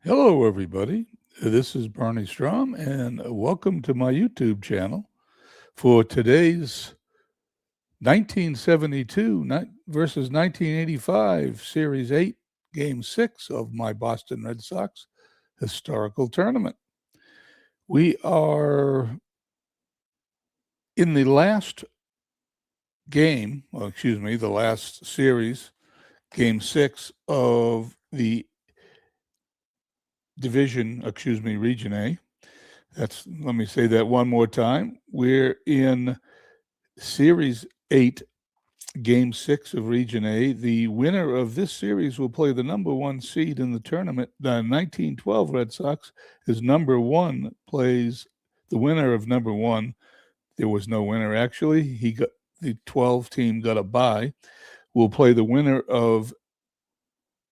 Hello, everybody. This is Barney Strom, and welcome to my YouTube channel for today's 1972 versus 1985 Series 8, Game 6 of my Boston Red Sox historical tournament. We are in the last game, the last series, Game 6 of the Region A. Let me say that one more time. We're in Series 8, Game 6 of Region A. The winner of this series will play the number one seed in the tournament. The 1912 Red Sox is number one, plays the winner of number one. There was no winner, actually. The 12 team got a bye. Will play the winner of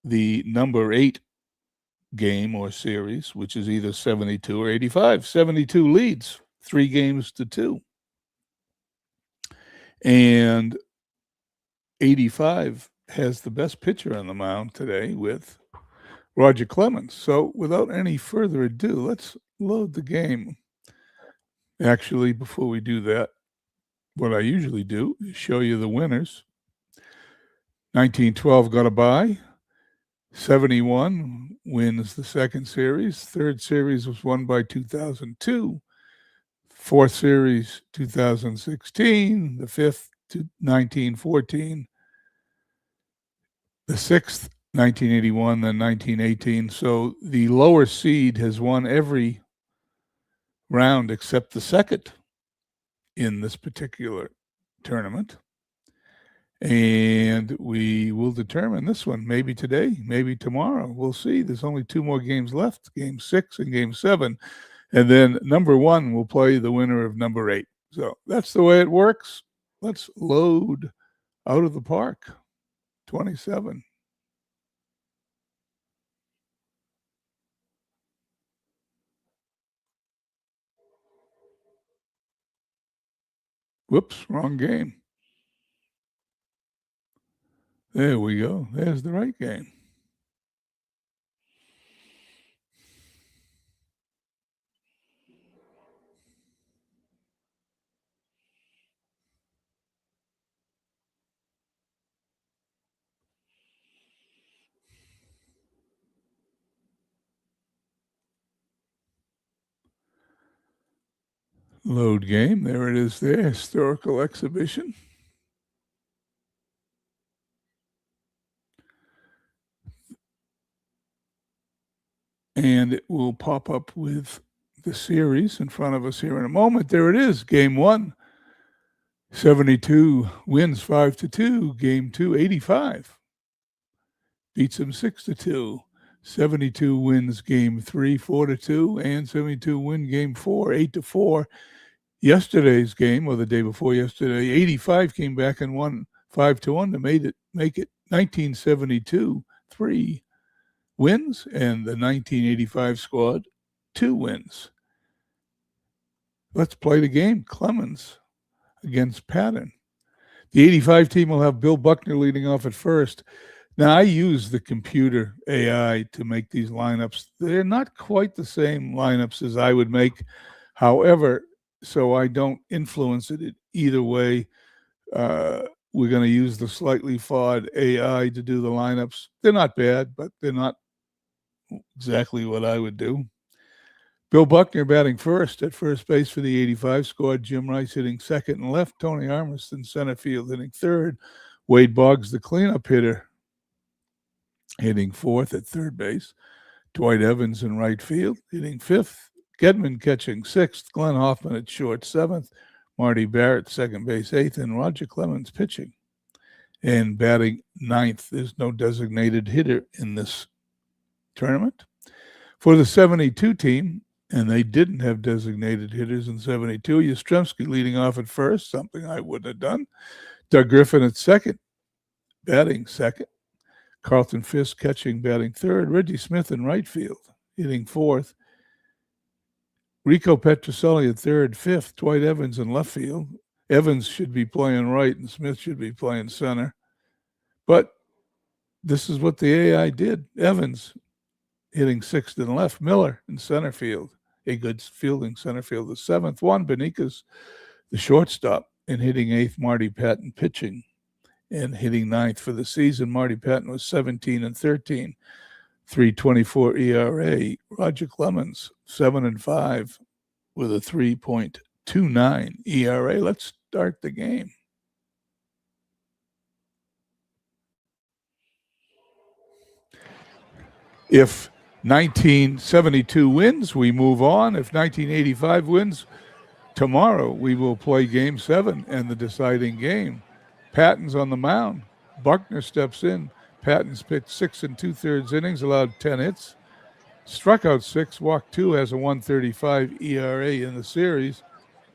the number 8 game or series, which is either 72 or 85. 72 leads 3-2. And 85 has the best pitcher on the mound today with Roger Clemens. So without any further ado, let's load the game. Actually, before we do that, what I usually do is show you the winners. 1912 got a bye. 71 wins the second series. Third series was won by 2002. Fourth series, 2016. The fifth, 1914. The sixth, 1981, then 1918. So the lower seed has won every round except the second in this particular tournament. And we will determine this one maybe today, maybe tomorrow. We'll see. There's only 2 more games left, Game 6 and Game 7. And then number 1 will play the winner of number 8. So that's the way it works. Let's load Out of the Park 27. Whoops, wrong game. There we go. There's the right game. Load game. There it is there. Historical exhibition. And it will pop up with the series in front of us here in a moment. There it is. Game 1. 72 wins 5-2. Game 2, 85. Beats them 6-2. 72 wins Game 3, 4-2. And 72 win Game 4, 8-4. Yesterday's game, or the day before yesterday, 85 came back and won 5-1 to make it 1972, 3 wins, and the 1985 squad, 2 wins. Let's play the game. Clemens against Patton. The 85 team will have Bill Buckner leading off at first. Now, I use the computer AI to make these lineups. They're not quite the same lineups as I would make. However, so I don't influence it either way. We're going to use the slightly flawed AI to do the lineups. They're not bad, but they're not exactly what I would do. Bill Buckner batting first at first base for the 85 squad. Jim Rice hitting second and left. Tony Armstrong center field hitting third. Wade Boggs, the cleanup hitter, hitting fourth at third base. Dwight Evans in right field hitting fifth. Gedman catching sixth. Glenn Hoffman at short seventh. Marty Barrett second base eighth. And Roger Clemens pitching and batting ninth. There's no designated hitter in this tournament. For the 72 team, and they didn't have designated hitters in 72, Yastrzemski leading off at first, something I wouldn't have done. Doug Griffin at second, batting second. Carlton Fisk catching, batting third. Reggie Smith in right field, hitting fourth. Rico Petroselli at third, fifth. Dwight Evans in left field. Evans should be playing right and Smith should be playing center. But this is what the AI did. Evans hitting sixth and left. Miller in center field, a good fielding center field. The seventh, Juan Beniquez, the shortstop, and hitting eighth. Marty Patton pitching and hitting ninth for the season. Marty Patton was 17-13, 3.24 ERA. Roger Clemens, 7-5 with a 3.29 ERA. Let's start the game. If 1972 wins, we move on. If 1985 wins, tomorrow we will play Game 7 and the deciding game. Patton's on the mound. Buckner steps in. Patton's pitched 6 2/3 innings, allowed 10 hits, struck out 6, walked 2, has a 1.35 ERA in the series.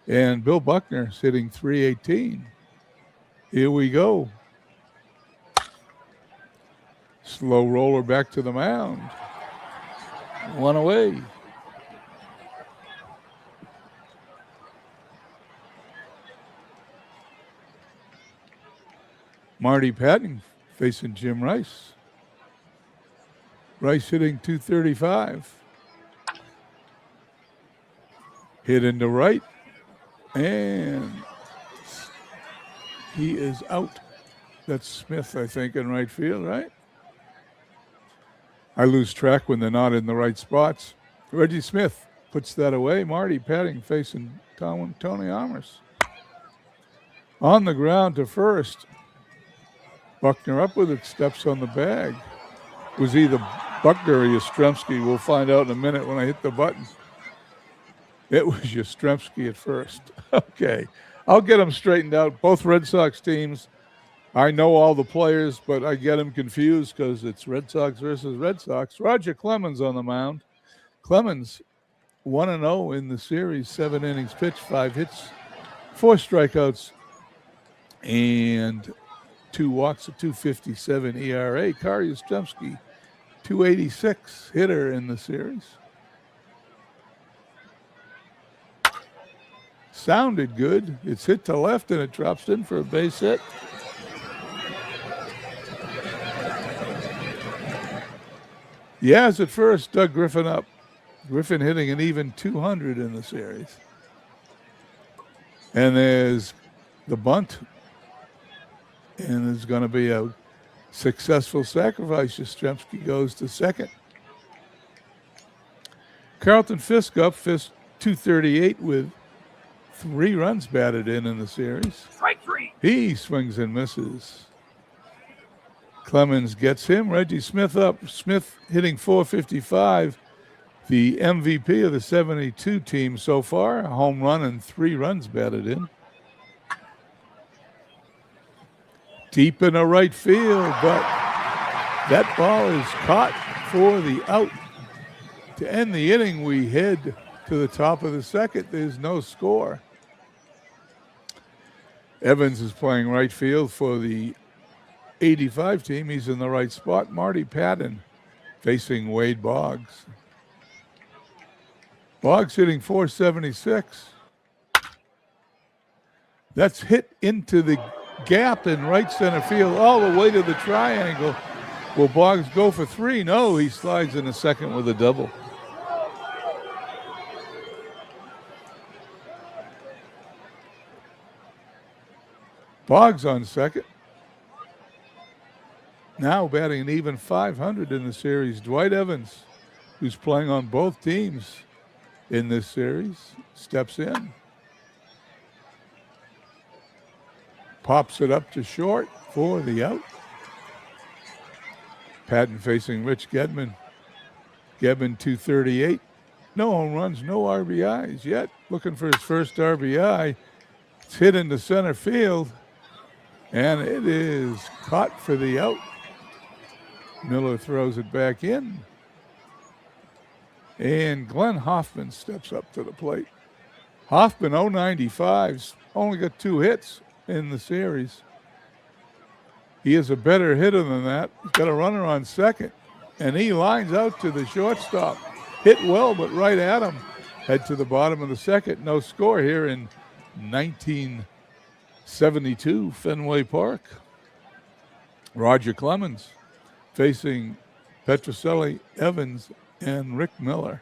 And Bill Buckner's hitting .318. Here we go. Slow roller back to the mound. One away. Marty Patton facing Jim Rice. Rice hitting .235. Hit into right. And he is out. That's Smith, I think, in right field, right? I lose track when they're not in the right spots. Reggie Smith puts that away. Marty Patton facing Tony Armas. On the ground to first. Buckner up with it, steps on the bag. It was either Buckner or Yastrzemski. We'll find out in a minute when I hit the button. It was Yastrzemski at first. Okay, I'll get them straightened out. Both Red Sox teams. I know all the players, but I get them confused because it's Red Sox versus Red Sox. Roger Clemens on the mound. Clemens 1-0 in the series, 7 innings pitched, 5 hits, 4 strikeouts, and 2 walks, a 2.57 ERA. Kari Yastrzemski, 2.86 hitter in the series. Sounded good. It's hit to left and it drops in for a base hit. Yaz at first, Doug Griffin up. Griffin hitting an even 200 in the series. And there's the bunt. And there's going to be a successful sacrifice. Yastrzemski goes to second. Carlton Fisk up. Fisk 238 with 3 runs batted in the series. Strike 3. He swings and misses. Clemens gets him. Reggie Smith up. Smith hitting .455. The MVP of the 72 team so far. A home run and 3 runs batted in. Deep in the right field, but that ball is caught for the out. To end the inning, we head to the top of the second. There's no score. Evans is playing right field for the 85 team. He's in the right spot. Marty Patton facing Wade Boggs. Boggs hitting .476. That's hit into the gap in right center field all the way to the triangle. Will Boggs go for 3? No, he slides in a second with a double. Boggs on second. Now batting an even .500 in the series. Dwight Evans, who's playing on both teams in this series, steps in. Pops it up to short for the out. Patton facing Rich Gedman. Gedman 238. No home runs, no RBIs yet. Looking for his first RBI. It's hit into center field. And it is caught for the out. Miller throws it back in. And Glenn Hoffman steps up to the plate. Hoffman 0.95's only got 2 hits in the series. He is a better hitter than that. He's got a runner on second. And he lines out to the shortstop. Hit well, but right at him. Head to the bottom of the second. No score here in 1972 Fenway Park. Roger Clemens facing Petrocelli Evans and Rick Miller.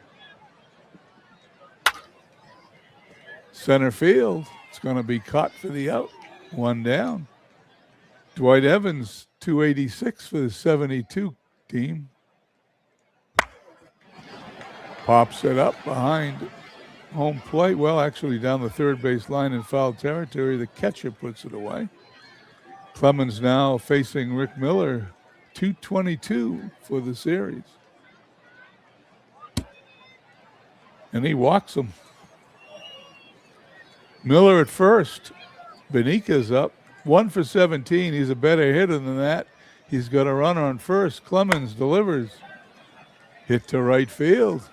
Center field, it's going to be caught for the out. One down. Dwight Evans, 286 for the 72 team. Pops it up behind home plate. Well, actually down the third base line in foul territory. The catcher puts it away. Clemens now facing Rick Miller, 222 for the series. And he walks him. Miller at first. Benika's up. 1 for 17. He's a better hitter than that. He's got a runner on first. Clemens delivers. Hit to right field.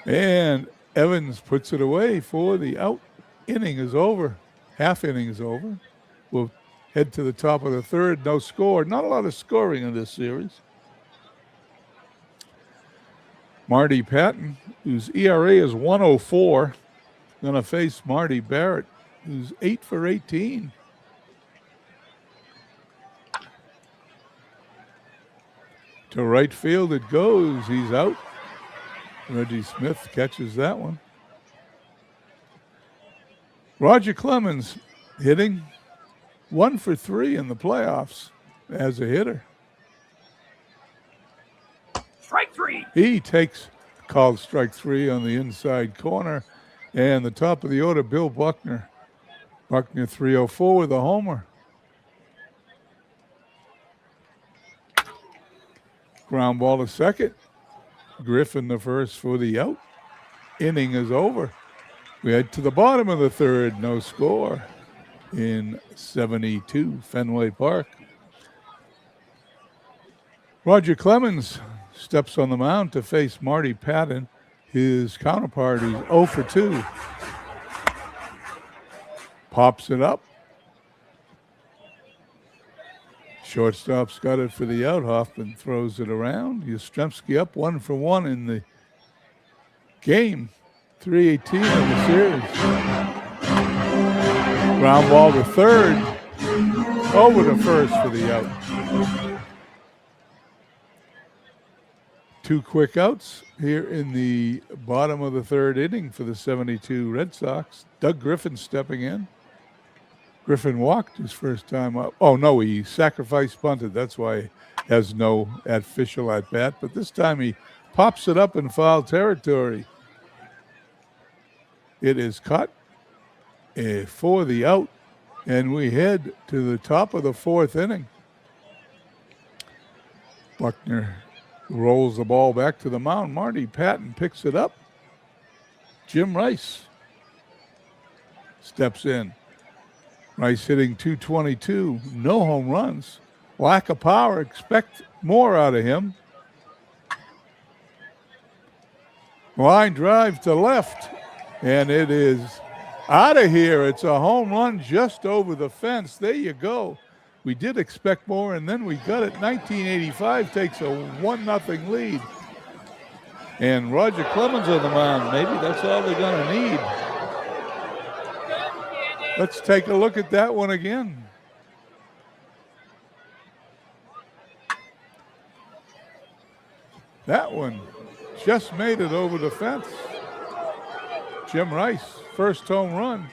And Evans puts it away for the out. Inning is over. Half inning is over. We'll head to the top of the third. No score. Not a lot of scoring in this series. Marty Patton, whose ERA is 104, going to face Marty Barrett, who's 8 for 18. To right field it goes. He's out. Reggie Smith catches that one. Roger Clemens hitting 1 for 3 in the playoffs as a hitter. Strike 3. He calls strike 3 on the inside corner. And the top of the order, Bill Buckner. Buckner 304 with a homer. Ground ball to second. Griffin the first for the out. Inning is over. We head to the bottom of the third. No score in 72 Fenway Park. Roger Clemens steps on the mound to face Marty Patton. His counterpart is 0 for 2. Pops it up. Shortstop's got it for the out. Hoffman throws it around. Yastrzemski up 1 for 1 in the game. 3:18 of the series. Ground ball to third. Over to first for the out. 2 quick outs here in the bottom of the third inning for the 72 Red Sox. Doug Griffin stepping in. Griffin walked his first time up. Oh, no, he sacrifice bunted. That's why he has no official at bat. But this time he pops it up in foul territory. It is caught for the out. And we head to the top of the fourth inning. Buckner rolls the ball back to the mound. Marty Patton picks it up. Jim Rice steps in. Rice hitting 222. No home runs. Lack of power. Expect more out of him. Line drive to left. And it is out of here. It's a home run just over the fence. There you go. We did expect more, and then we got it. 1985 takes a 1-0 lead. And Roger Clemens on the mound. Maybe that's all they're going to need. Let's take a look at that one again. That one just made it over the fence. Jim Rice, first home run.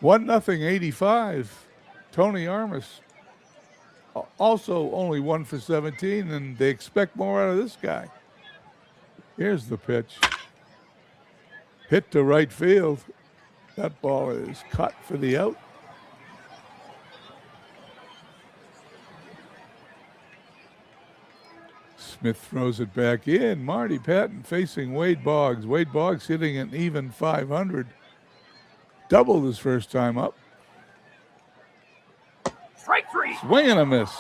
1-0, 85. Tony Armas, also only 1 for 17, and they expect more out of this guy. Here's the pitch. Hit to right field. That ball is cut for the out. Smith throws it back in. Marty Patton facing Wade Boggs. Wade Boggs hitting an even 500. Doubled his first time up. Strike 3. Swing and a miss.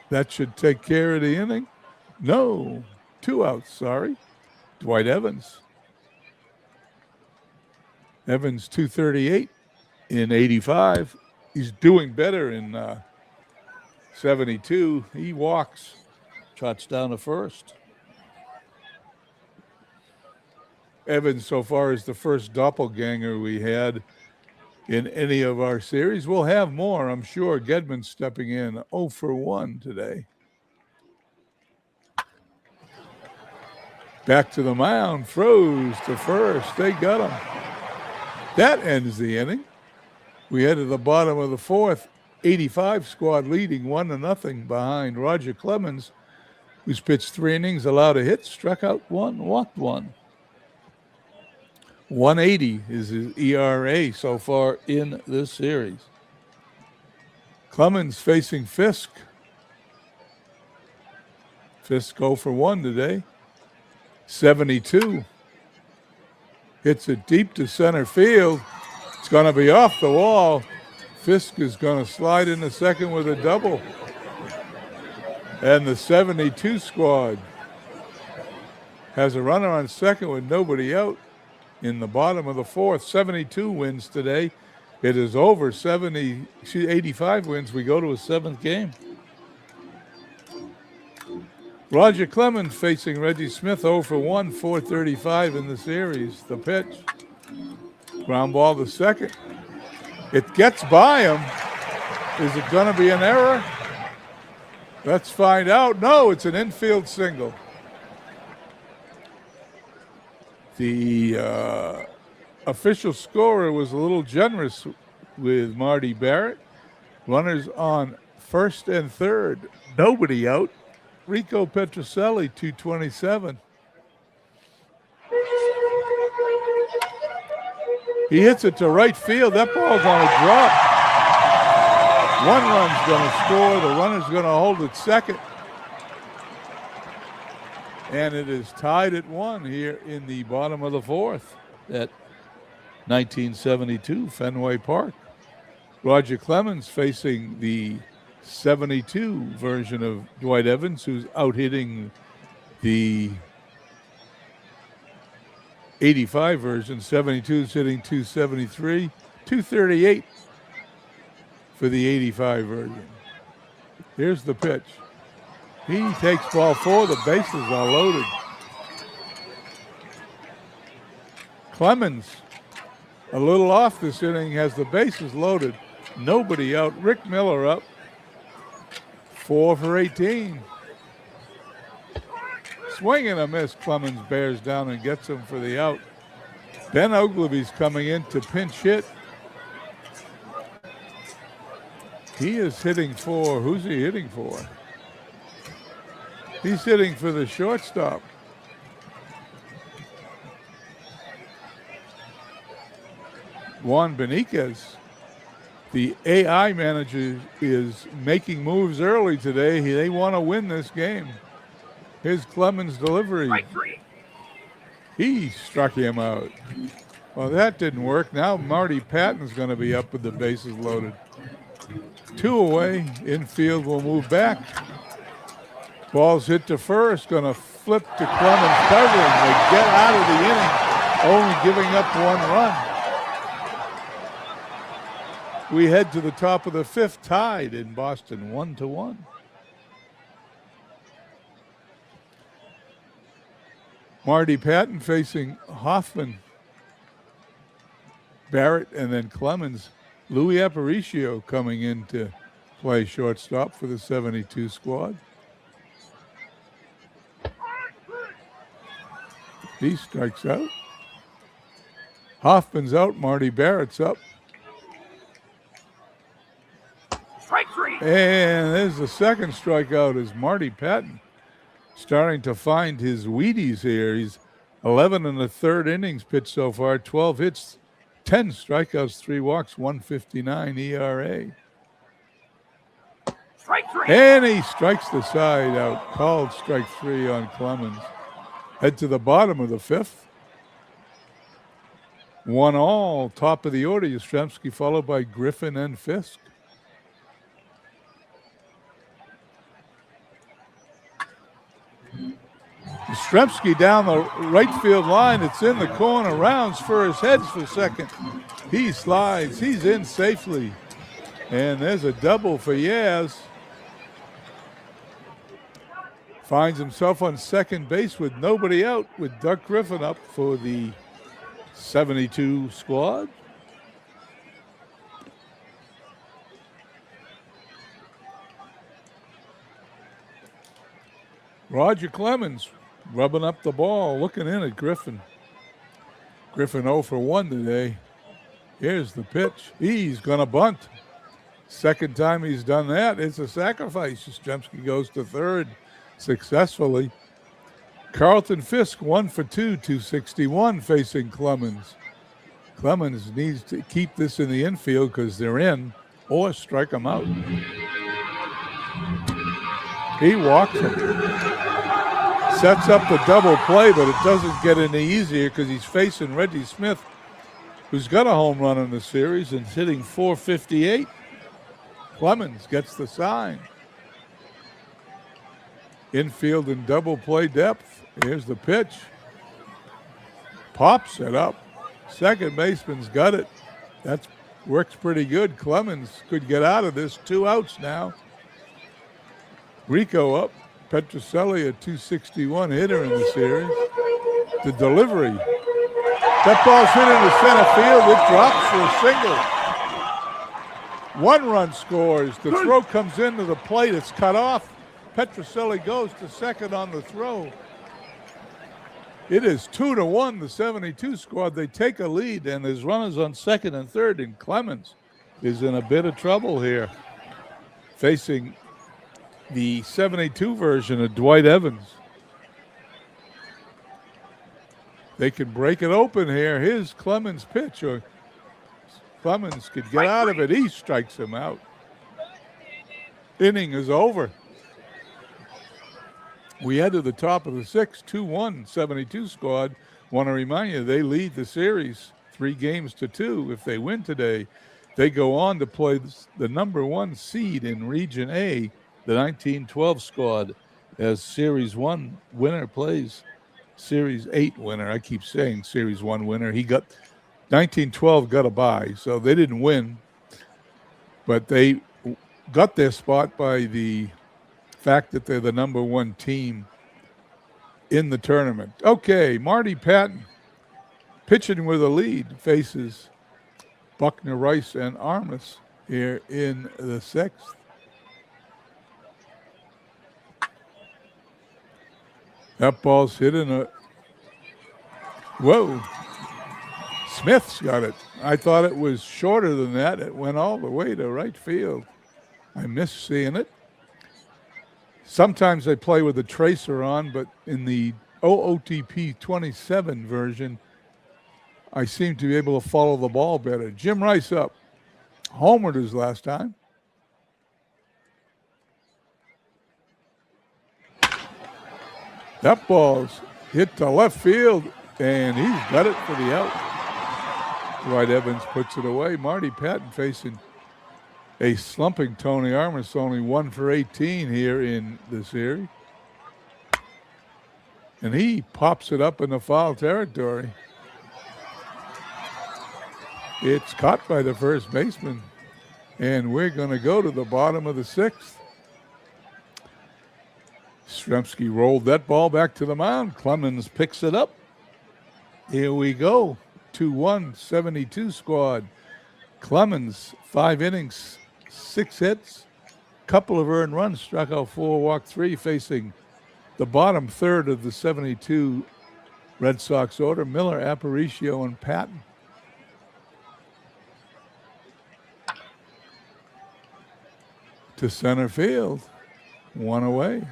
That should take care of the inning. No. 2 outs, sorry. Dwight Evans. Evans 238 in 85. He's doing better in 72. He walks. Trots down to first. Evans so far is the first doppelganger we had in any of our series. We'll have more, I'm sure. Gedman stepping in 0 for 1 today. Back to the mound, throws to first. They got him. That ends the inning. We head to the bottom of the fourth. 85 squad leading 1-0 behind Roger Clemens, who's pitched 3 innings, allowed a hit, struck out 1, walked 1. 180 is his ERA so far in this series. Clemens facing Fisk. Fisk 0 for 1 today. 72. Hits it deep to center field. It's going to be off the wall. Fisk is going to slide into second with a double. And the 72 squad has a runner on second with nobody out in the bottom of the fourth. 72 wins today. It is over. 85 wins. We go to a 7th game. Roger Clemens facing Reggie Smith, 0 for 1, 435 in the series. The pitch. Ground ball to second. It gets by him. Is it going to be an error? Let's find out. No, it's an infield single. The official scorer was a little generous with Marty Barrett. Runners on first and third. Nobody out. Rico Petrocelli, 227. He hits it to right field. That ball's on a drop. 1 run's going to score. The runner's going to hold at second. And it is tied at 1 here in the bottom of the fourth at 1972 Fenway Park. Roger Clemens facing the 72 version of Dwight Evans, who's out hitting the 85 version. 72 is hitting 273, 238 for the 85 version. Here's the pitch. He takes ball 4. The bases are loaded. Clemens, a little off this inning, has the bases loaded. Nobody out. Rick Miller up. 4 for 18. Swing and a miss. Clemens bears down and gets him for the out. Ben Ogilvy's coming in to pinch hit. He is hitting for, who's he hitting for? He's hitting for the shortstop. Juan Beniquez. The AI manager is making moves early today. They want to win this game. Here's Clemens' delivery. Strike 3. He struck him out. Well, that didn't work. Now Marty Patton's going to be up with the bases loaded. 2 away. Infield will move back. Ball's hit to first. Going to flip to Clemens covering. They get out of the inning, only giving up 1 run. We head to the top of the 5th, tied in Boston, 1-1. Marty Patton facing Hoffman, Barrett, and then Clemens. Louis Aparicio coming in to play shortstop for the 72 squad. He strikes out. Hoffman's out. Marty Barrett's up. Strike 3. And there's the second strikeout as Marty Patton starting to find his Wheaties here. He's 11 in the 3rd innings pitched so far, 12 hits, 10 strikeouts, 3 walks, 159 ERA. Strike 3. And he strikes the side out. Called strike 3 on Clemens. Head to the bottom of the 5th. 1-1, top of the order. Yastrzemski followed by Griffin and Fisk. Yastrzemski down the right field line. It's in the corner. Rounds first, heads for second. He slides. He's in safely. And there's a double for Yaz. Finds himself on second base with nobody out, with Doug Griffin up for the 72 squad. Roger Clemens rubbing up the ball, looking in at Griffin. Griffin 0 for 1 today. Here's the pitch. He's going to bunt. Second time he's done that. It's a sacrifice. Yastrzemski goes to third successfully. Carlton Fisk 1 for 2, 261 facing Clemens. Clemens needs to keep this in the infield because they're in or strike him out. He walks him. Sets up the double play, but it doesn't get any easier because he's facing Reggie Smith, who's got a home run in the series and hitting .458. Clemens gets the sign. Infield and double play depth. Here's the pitch. Pops it up. Second baseman's got it. That works pretty good. Clemens could get out of this. 2 outs now. Rico up. Petrocelli, a 261 hitter in the series. The delivery. That ball's hit into center field. It drops for a single. 1 run scores. The throw comes into the plate. It's cut off. Petrocelli goes to second on the throw. It is 2-1, the 72 squad. They take a lead, and there's runners on second and third, and Clemens is in a bit of trouble here, facing the 72 version of Dwight Evans. They can break it open here. Here's Clemens' pitch, or Clemens could get out of it. He strikes him out. Inning is over. We head to the top of the 6th, 2-1, 72 squad. Want to remind you, they lead the series 3-2. If they win today, they go on to play the number 1 seed in Region A, the 1912 squad, as Series 1 winner plays Series 8 winner. I keep saying Series 1 winner. 1912 got a bye, so they didn't win, but they got their spot by the fact that they're the number 1 team in the tournament. Okay, Marty Patton pitching with a lead faces Buckner, Rice, and Armas here in the 6th. That ball's hit in a... Whoa. Smith's got it. I thought it was shorter than that. It went all the way to right field. I missed seeing it. Sometimes they play with a tracer on, but in the OOTP27 version, I seem to be able to follow the ball better. Jim Rice up. Homered his last time. That ball's hit to left field, and he's got it for the out. Dwight Evans puts it away. Marty Patton facing a slumping Tony Armas, only 1 for 18 here in the series. And he pops it up in the foul territory. It's caught by the first baseman. And we're going to go to the bottom of the 6th. Yastrzemski rolled that ball back to the mound. Clemens picks it up. Here we go. 2-1, 72 squad. Clemens, 5 innings, 6 hits, couple of earned runs, struck out 4, walked 3, facing the bottom third of the 72 Red Sox order, Miller, Aparicio, and Patton. To center field, 1 away.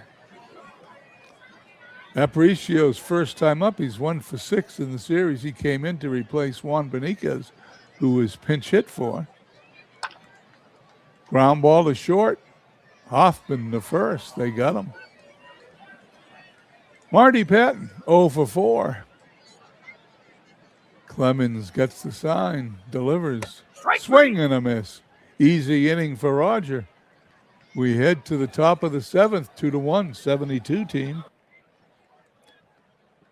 Aparicio's first time up, he's 1 for 6 in the series. He came in to replace Juan Beniquez, who was pinch hit for. Ground ball to short. Hoffman the first. They got him. Marty Patton, 0 for 4. Clemens gets the sign, delivers. Swing and a miss. Easy inning for Roger. We head to the top of the 7th, 2-1, 72 team.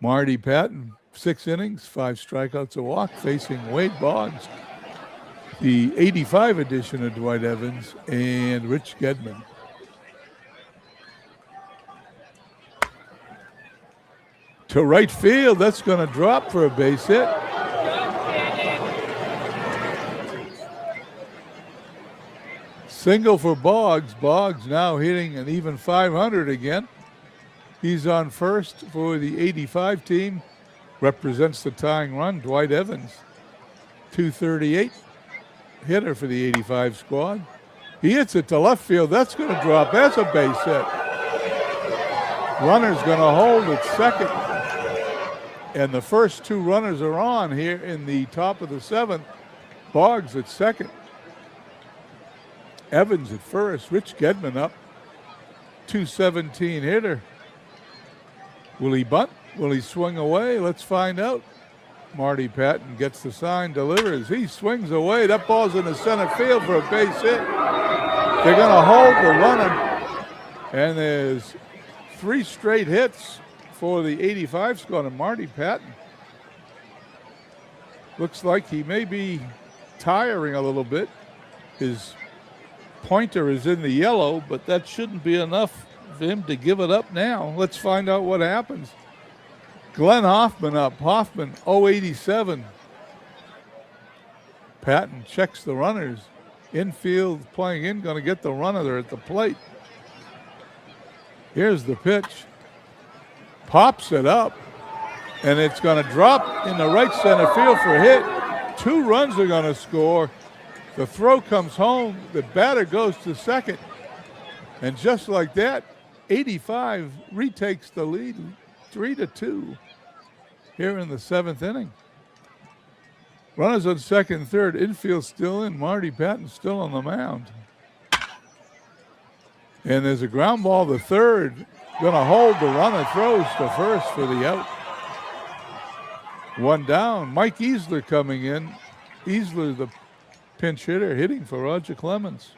Marty Patton, 6 innings, 5 strikeouts, a walk, facing Wade Boggs, the 85 edition of Dwight Evans, and Rich Gedman. To right field, that's going to drop for a base hit. Single for Boggs. Boggs now hitting an even 500 again. He's on first for the 85 team. Represents the tying run, Dwight Evans. 238 hitter for the 85 squad. He hits it to left field. That's going to drop. That's a base hit. Runner's going to hold at second. And the first two runners are on here in the top of the seventh. Boggs at second. Evans at first. Rich Gedman up. 217 hitter. Will he bunt? Will he swing away? Let's find out. Marty Patton gets the sign, delivers. He swings away. That ball's in the center field for a base hit. They're going to hold the runner. And there's 3 straight hits for the 85 squad. And Marty Patton looks like he may be tiring a little bit. His pointer is in the yellow, but that shouldn't be enough for him to give it up now. Let's find out what happens. Glenn Hoffman up. Hoffman, 087. Patton checks the runners. Infield playing in, going to get the runner there at the plate. Here's the pitch. Pops it up, and it's going to drop in the right center field for a hit. 2 runs are going to score. The throw comes home. The batter goes to second. And just like that, 85 retakes the lead, 3-2 here in the 7th inning. Runners on second and third. Infield still in. Marty Patton still on the mound. And there's a ground ball to third. Going to hold the runner. Throws to first for the out. 1 down. Mike Easler coming in. Easler, the pinch hitter, hitting for Roger Clemens.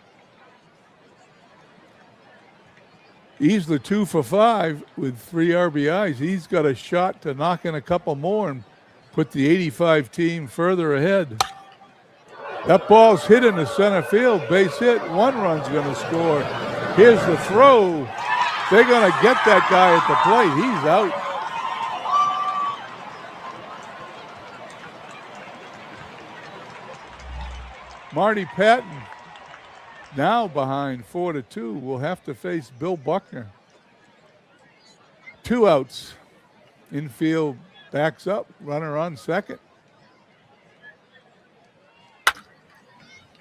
Easler 2 for 5 with 3 RBIs. He's got a shot to knock in a couple more and put the 85 team further ahead. That ball's hit in the center field. Base hit. 1 run's going to score. Here's the throw. They're going to get that guy at the plate. He's out. Marty Patton now behind 4-2. Will have to face Bill Buckner. 2 outs. Infield backs up. Runner on second.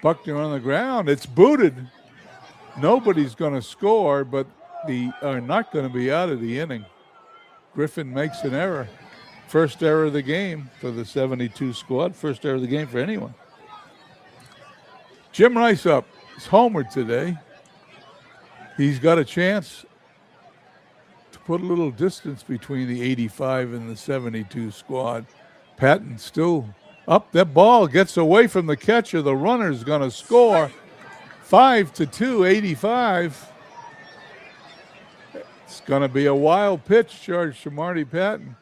Buckner on the ground. It's booted. Nobody's going to score, but they are not going to be out of the inning. Griffin makes an error. First error of the game for the 72 squad. First error of the game for anyone. Jim Rice up. He's homered today. He's got a chance to put a little distance between the 85 and the 72 squad. Patton still up. That ball gets away from the catcher. The runner's going to score. 5-2, 85. It's going to be a wild pitch charge to Marty Patton.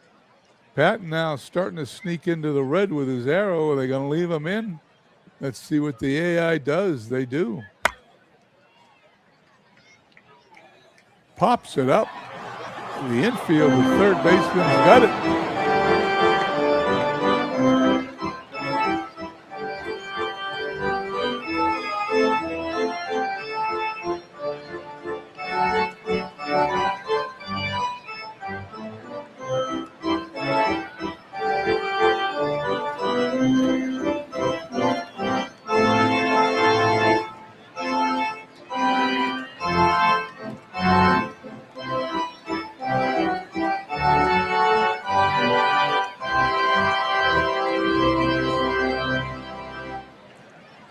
Patton now starting to sneak into the red with his arrow. Are they going to leave him in? Let's see what the AI does. They do. Pops it up. The infield, the third baseman's got it.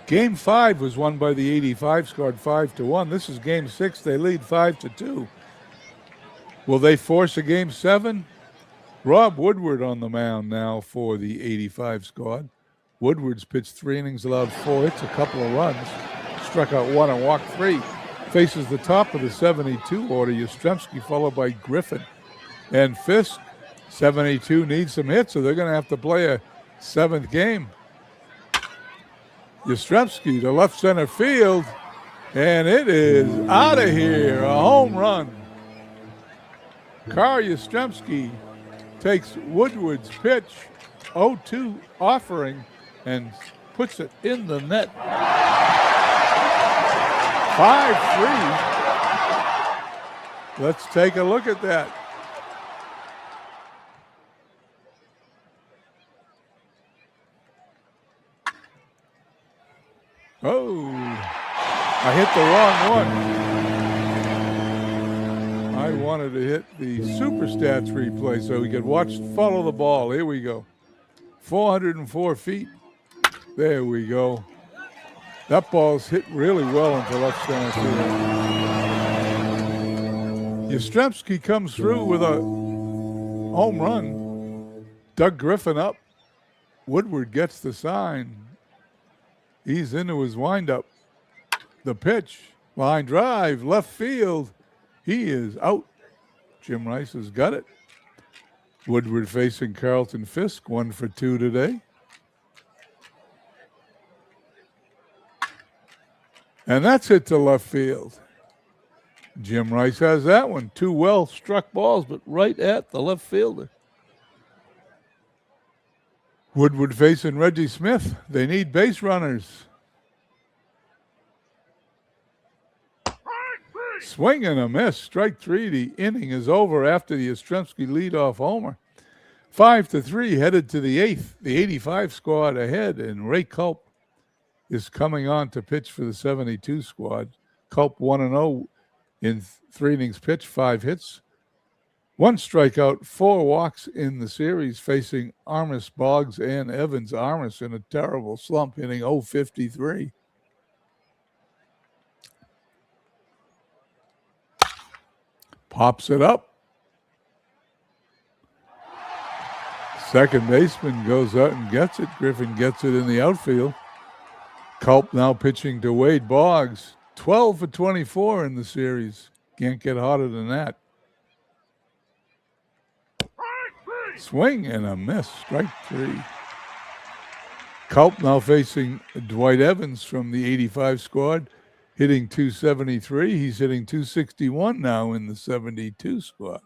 Game 5 was won by the 85 squad 5-1. This is game 6. They lead 5-2. Will they force a game 7? Rob Woodward on the mound now for the 85 squad. Woodward's pitched 3 innings, allowed 4 hits, a couple of runs, struck out 1 and walked 3. Faces the top of the 72 order. Yastrzemski followed by Griffin and Fisk. 72 needs some hits, so they're going to have to play a 7th game. Yastrzemski to left center field, and it is out of here. A home run. Carl Yastrzemski takes Woodward's pitch, 0-2 offering, and puts it in the net. 5-3. Let's take a look at that. Oh, I hit the wrong one. I wanted to hit the super stats replay so we could follow the ball. Here we go. 404 feet. There we go. That ball's hit really well into left center field. Yastrzemski comes through with a home run. Doug Griffin up. Woodward gets the sign. He's into his windup. The pitch, line drive, left field. He is out. Jim Rice has got it. Woodward facing Carlton Fisk, 1 for 2 today. And that's hit to left field. Jim Rice has that one. 2 well-struck balls, but right at the left fielder. Woodward facing Reggie Smith. They need base runners. Swing and a miss. Strike 3. The inning is over after the Yastrzemski leadoff homer. 5-3, headed to the 8th. The 85 squad ahead, and Ray Culp is coming on to pitch for the 72 squad. Culp 1-0 in 3 innings pitched, 5 hits. 1 strikeout, 4 walks in the series, facing Armas, Boggs, and Evans. Armas in a terrible slump, hitting .053. Pops it up. Second baseman goes out and gets it. Griffin gets it in the outfield. Culp now pitching to Wade Boggs. 12 for 24 in the series. Can't get hotter than that. Swing and a miss. Strike 3. Culp now facing Dwight Evans from the 85 squad, hitting .273. He's hitting .261 now in the 72 squad.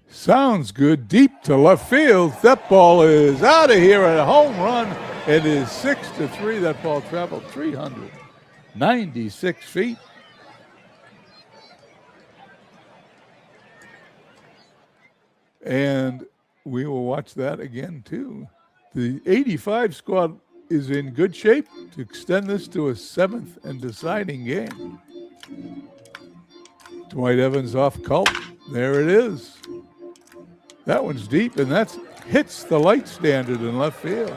Sounds good. Deep to left field. That ball is out of here at a home run. It is 6-3. That ball traveled 396 feet. And we will watch that again, too. The 85 squad is in good shape to extend this to a 7th and deciding game. Dwight Evans off Culp. There it is. That one's deep, and that hits the light standard in left field.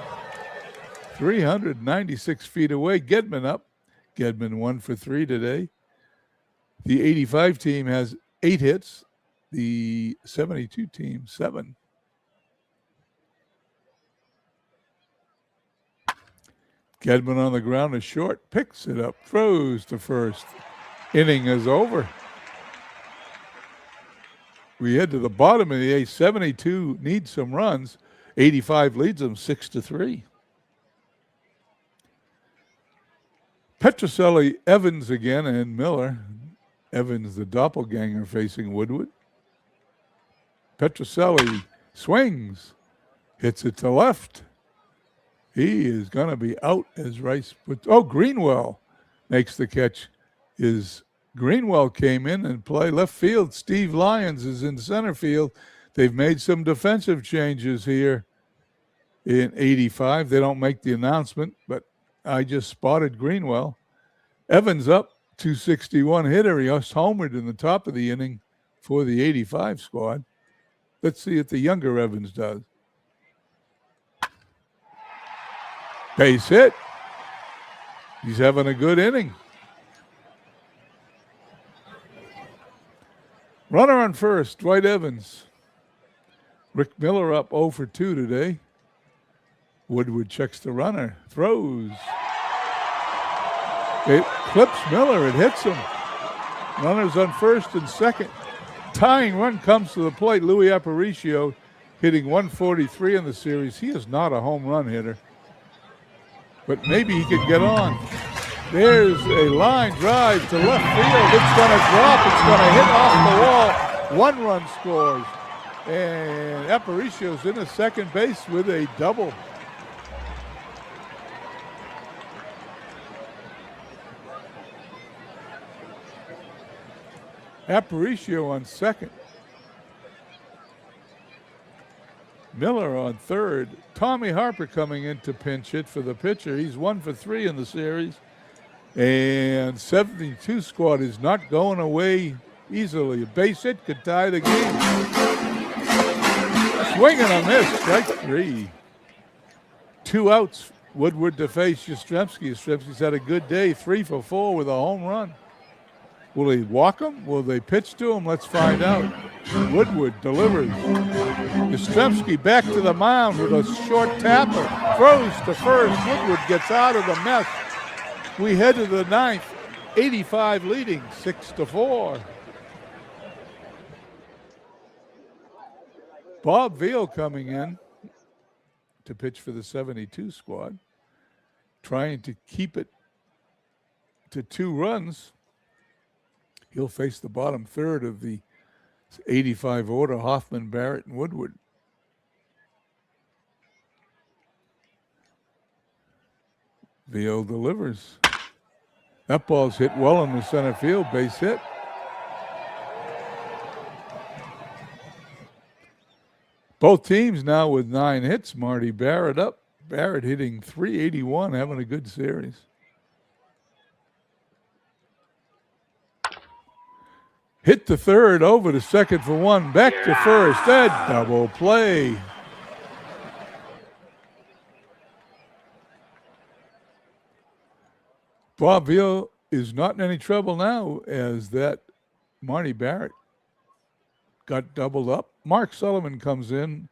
396 feet away. Gedman up. Gedman 1 for 3 today. The 85 team has 8 hits. The 72 team, 7. Gedman on the ground is short. Picks it up. Throws to first. Inning is over. We head to the bottom of the 8th. 72 needs some runs. 85 leads them 6-3. Petrocelli, Evans again, and Miller. Evans, the doppelganger, facing Woodward. Petrocelli swings, hits it to left. He is going to be out as Rice puts. Oh, Greenwell makes the catch. Greenwell came in and play left field. Steve Lyons is in center field. They've made some defensive changes here in 85. They don't make the announcement, but I just spotted Greenwell. Evans up, 261 hitter. He just homered in the top of the inning for the 85 squad. Let's see what the younger Evans does. Base hit. He's having a good inning. Runner on first, Dwight Evans. Rick Miller up 0 for 2 today. Woodward checks the runner, throws. It clips Miller, it hits him. Runners on first and second. Tying run comes to the plate. Louis Aparicio hitting 143 in the series. He is not a home run hitter, but maybe he could get on. There's a line drive to left field. It's going to drop. It's going to hit off the wall. 1 run scores. And Aparicio's into second base with a double. Aparicio on second. Miller on third. Tommy Harper coming in to pinch hit for the pitcher. He's 1 for 3 in the series. And 72 squad is not going away easily. A base hit could tie the game. Swing and a miss, strike 3. 2 outs. Woodward to face Yastrzemski. Yastrzemski's had a good day, 3 for 4 with a home run. Will he walk him? Will they pitch to him? Let's find out. Woodward delivers. Yastrzemski back to the mound with a short tapper. Throws to first. Woodward gets out of the mess. We head to the 9th. 85 leading, 6-4. Bob Veal coming in to pitch for the 72 squad, trying to keep it to 2 runs. He'll face the bottom third of the 85 order, Hoffman, Barrett, and Woodward. Veal delivers. That ball's hit well in the center field, base hit. Both teams now with 9 hits. Marty Barrett up. Barrett hitting .381, having a good series. Hit to third, over to second for 1, back to first. A double play. Bob Veal is not in any trouble now, as that Marty Barrett got doubled up. Mark Sullivan comes in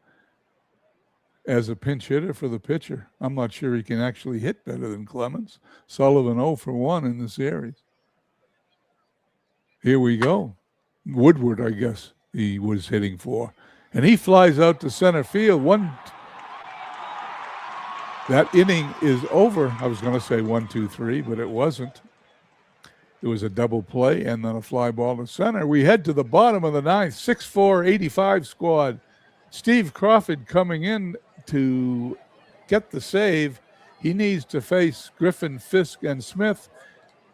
as a pinch hitter for the pitcher. I'm not sure he can actually hit better than Clemens. Sullivan 0 for 1 in the series. Here we go. Woodward, I guess, he was hitting for. And he flies out to center field. That inning is over. I was going to say 1, 2, 3, but it wasn't. It was a double play and then a fly ball to center. We head to the bottom of the 9th, 6-4, 85 squad. Steve Crawford coming in to get the save. He needs to face Griffin, Fisk, and Smith.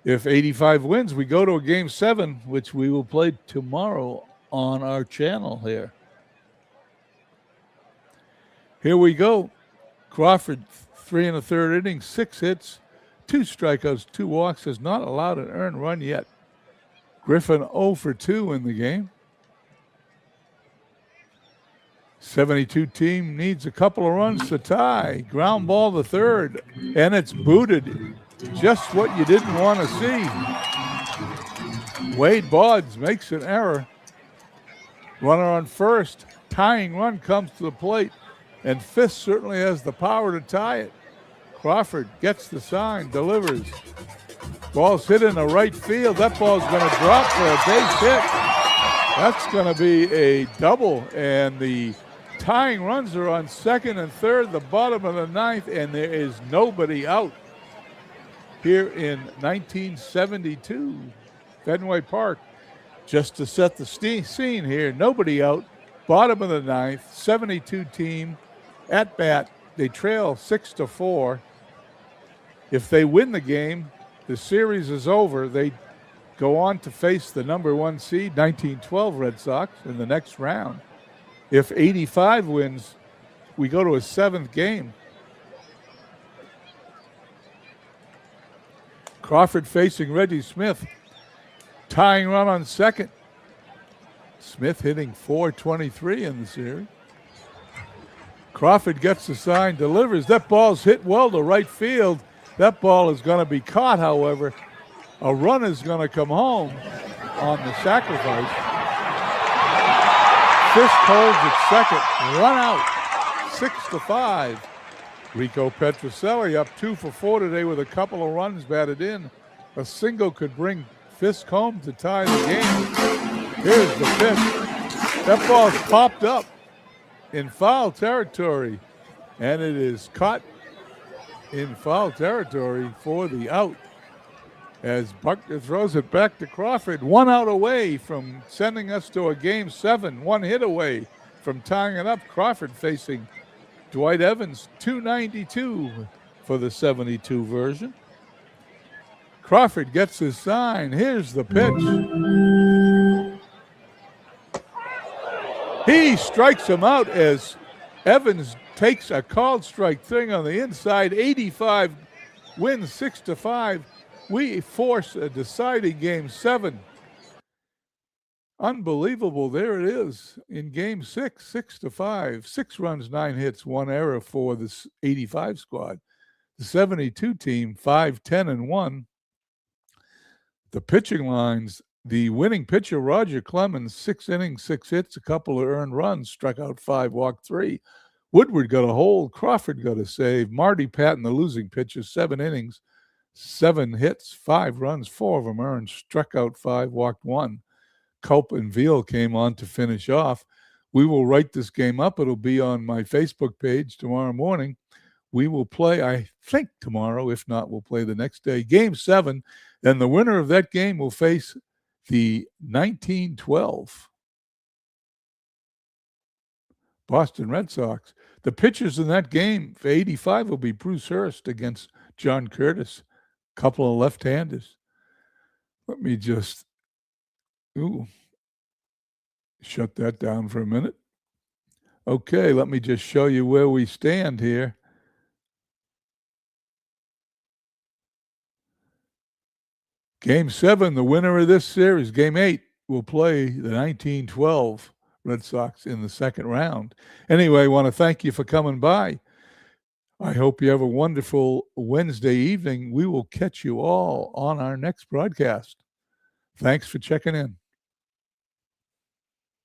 If 85 wins, we go to a game 7, which we will play tomorrow on our channel here. Here we go. Crawford, 3 1/3 innings, 6 hits, 2 strikeouts, 2 walks, has not allowed an earned run yet. Griffin 0 for 2 in the game. 72 team needs a couple of runs to tie. Ground ball to third, and it's booted. Just what you didn't want to see. Wade Boggs makes an error. Runner on first. Tying run comes to the plate, and Fisk certainly has the power to tie it. Crawford gets the sign, delivers. Ball's hit in the right field. That ball's going to drop for a base hit. That's going to be a double, and the tying runs are on second and third, the bottom of the 9th, and there is nobody out. Here in 1972, Fenway Park, just to set the scene here, nobody out, bottom of the 9th, 72 team at bat. They trail 6-4. If they win the game, the series is over. They go on to face the number 1 seed, 1912 Red Sox, in the next round. If 85 wins, we go to a 7th game. Crawford facing Reggie Smith. Tying run on second. Smith hitting .423 in the series. Crawford gets the sign, delivers. That ball's hit well to right field. That ball is going to be caught, however. A run is going to come home on the sacrifice. Fisk holds at second. Run out. 6-5. Rico Petrocelli up 2 for 4 today with a couple of runs batted in. A single could bring Fisk home to tie the game. Here's the pitch. That ball's popped up in foul territory, and it is caught in foul territory for the out as Buckner throws it back to Crawford. 1 out away from sending us to a game 7. 1 hit away from tying it up. Crawford facing Dwight Evans, 292 for the 72 version. Crawford gets his sign. Here's the pitch. He strikes him out as Evans takes a called strike thing on the inside. 85 wins 6-5. We force a deciding game 7. Unbelievable. There it is in game 6, 6-5. 6 runs, 9 hits, 1 error for the 85 squad. The 72 team, 5-10-1. The pitching lines, the winning pitcher, Roger Clemens, 6 innings, 6 hits, a couple of earned runs, struck out 5, walked 3. Woodward got a hold. Crawford got a save. Marty Patton, the losing pitcher, 7 innings, 7 hits, 5 runs, 4 of them earned, struck out 5, walked 1. Culp and Veal came on to finish off. We will write this game up. It'll be on my Facebook page tomorrow morning. We will play, I think, tomorrow. If not, we'll play the next day. Game 7. Then the winner of that game will face the 1912 Boston Red Sox. The pitchers in that game for 85 will be Bruce Hurst against John Curtis. Couple of left-handers. Let me just shut that down for a minute. Okay, let me just show you where we stand here. Game 7, the winner of this series, Game 8, will play the 1912 Red Sox in the second round. Anyway, I want to thank you for coming by. I hope you have a wonderful Wednesday evening. We will catch you all on our next broadcast. Thanks for checking in.